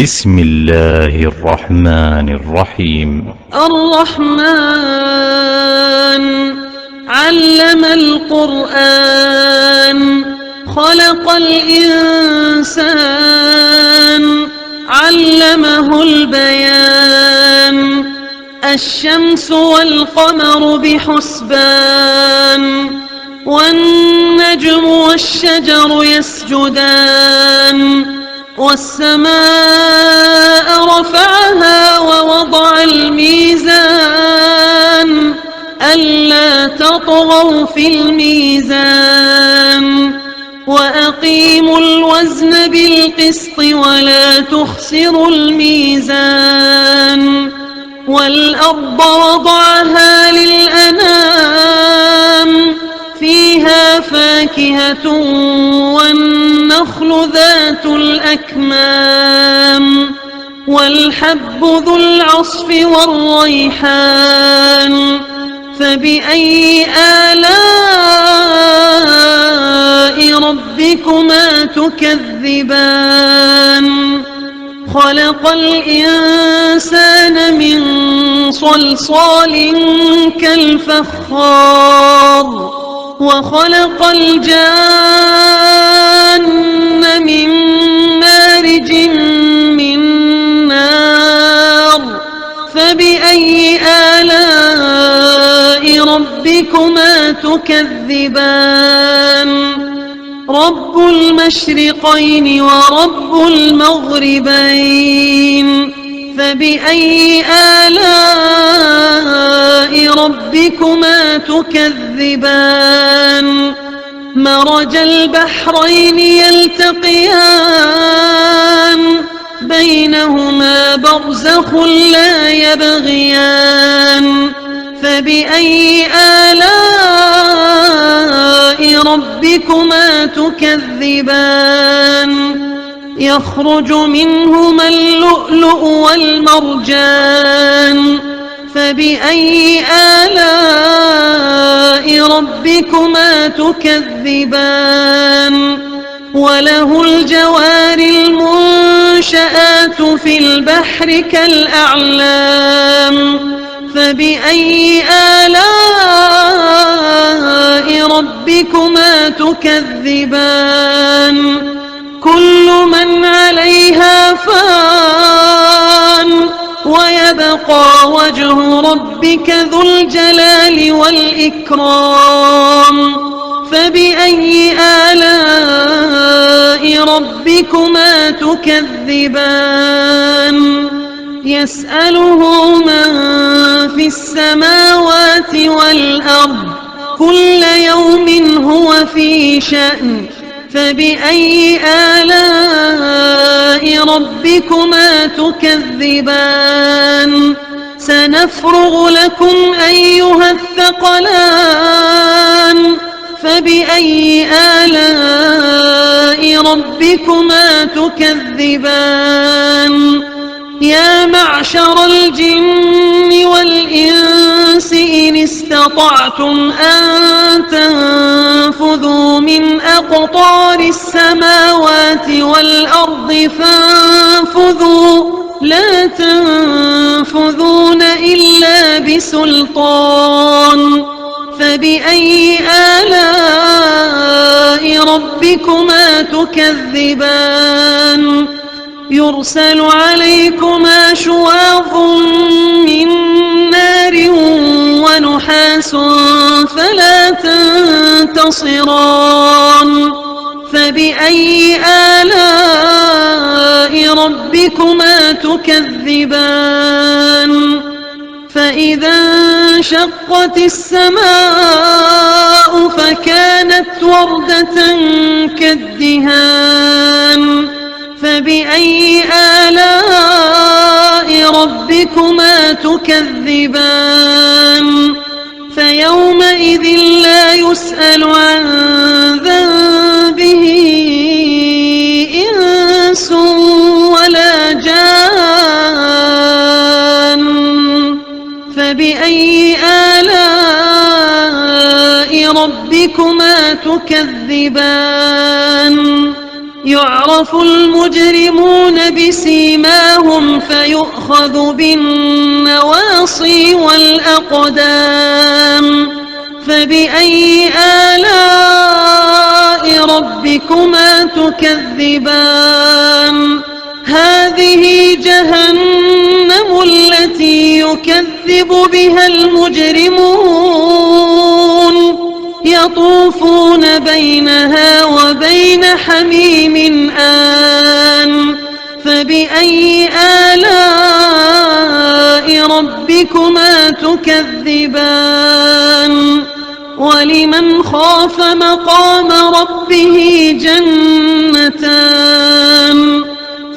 بسم الله الرحمن الرحيم. الرحمن علم القرآن خلق الإنسان علمه البيان الشمس والقمر بحسبان والنجم والشجر يسجدان والسماء رفعها ووضع الميزان ألا تطغوا في الميزان وأقيموا الوزن بالقسط ولا تخسروا الميزان والأرض وضعها للأنام فيها فاكهة والنخل ذات الأكمام والحب ذو العصف والريحان فبأي آلاء ربكما تكذبان خلق الإنسان من صلصال كالفخار وخلق الجان من مارج من نار فبأي آلاء ربكما تكذبان رب المشرقين ورب المغربين فبأي آلاء ربكما تكذبان مرج البحرين يلتقيان بينهما برزخ لا يبغيان فبأي آلاء ربكما تكذبان يخرج منهما اللؤلؤ والمرجان فبأي آلاء ربكما تكذبان وله الجوار المنشآت في البحر كالأعلام فبأي آلاء ربكما تكذبان كل من عليها فان ويبقى وجه ربك ذو الجلال والإكرام فبأي آلاء ربكما تكذبان يسأله من في السماوات والأرض كل يوم هو في شأن فبأي آلاء ربكما تكذبان سنفرغ لكم أيها الثقلان فبأي آلاء ربكما تكذبان يا معشر الجن والإنس إن استطعتم أن تنفذوا من أقطار السماوات والأرض فانفذوا لا تنفذون إلا بسلطان فبأي آلاء ربكما تكذبان يرسل عليكما شواظ من نار ونحاس فلا تنتصران فبأي آلاء ربكما تكذبان فإذا انشقت السماء فكانت وردة كالدهان فبأي آلاء ربكما تكذبان فيومئذ لا يسأل عن ذنبه إنس ولا جان فبأي آلاء ربكما تكذبان يعرف المجرمون بسيماهم فيؤخذ بالنواصي والأقدام فبأي آلاء ربكما تكذبان هذه جهنم التي يكذب بها المجرمون يطوفون بينها وبين حميم آن فبأي آلاء ربكما تكذبان ولمن خاف مقام ربه جنتان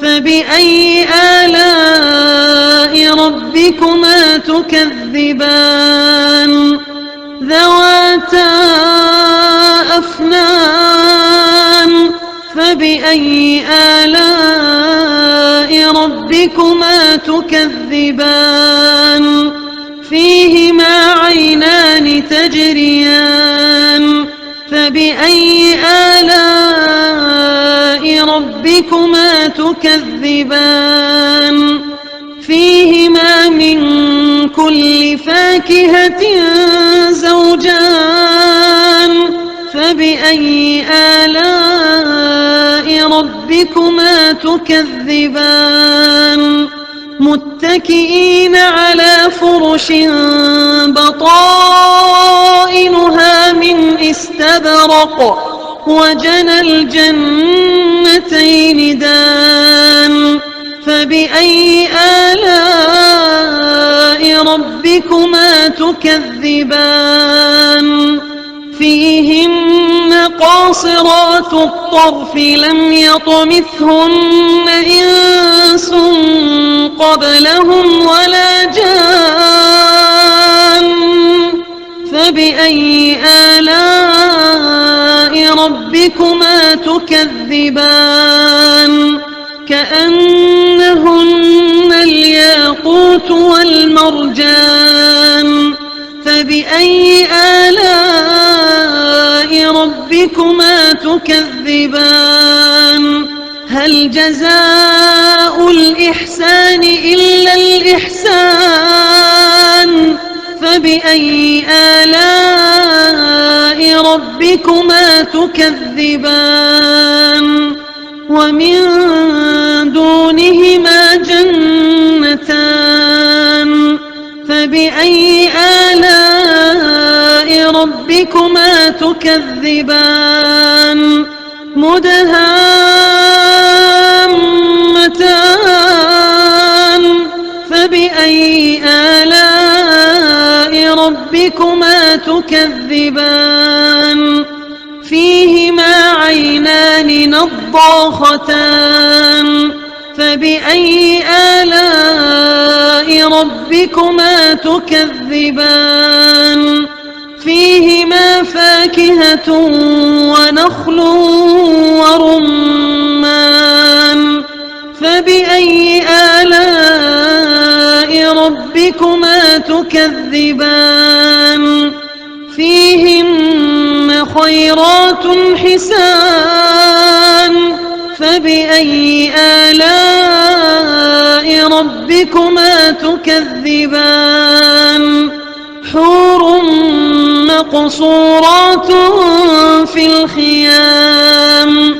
فبأي آلاء ربكما تكذبان ذواتا أفنان فبأي آلاء ربكما تكذبان فيهما عينان تجريان فبأي آلاء ربكما تكذبان فيهما من كل فاكهة زوجان فبأي آلاء ربكما تكذبان متكئين على فرش بطائنها من استبرق وجنى الجنتين دان فبأي آلاء ربكما تكذبان فيهن قاصرات الطرف لم يطمثهن إنس قبلهم ولا جان فبأي آلاء ربكما تكذبان كأنهن الياقوت والمرجان فبأي آلاء ربكما تكذبان هل جزاء الإحسان إلا الإحسان فبأي آلاء ربكما تكذبان ومن دونهما جنتان فبأي آلاء ربكما تكذبان مدهامتان فبأي آلاء ربكما تكذبان فيهما عينان نضاختان فبأي آلاء ربكما تكذبان فيهما فاكهة ونخل ورمان فبأي آلاء ربكما تكذبان فيهن خيرات حسان فبأي آلاء ربكما تكذبان حور مقصورات في الخيام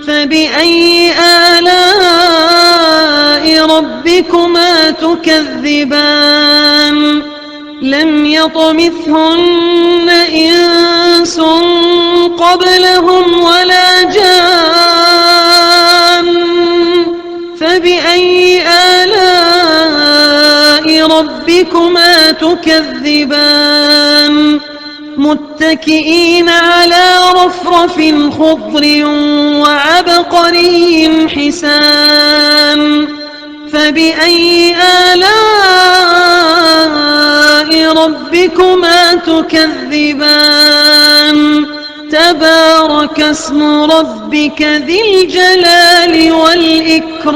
فبأي آلاء ربكما تكذبان لم يطمثهن إنس قبلهم ولا جان فبأي آلاء ربكما تكذبان متكئين على رفرف خضر وعبقري حسان فبأي آلاء ربكما تكذبان تبارك اسم ربك ذي الجلال والإكرام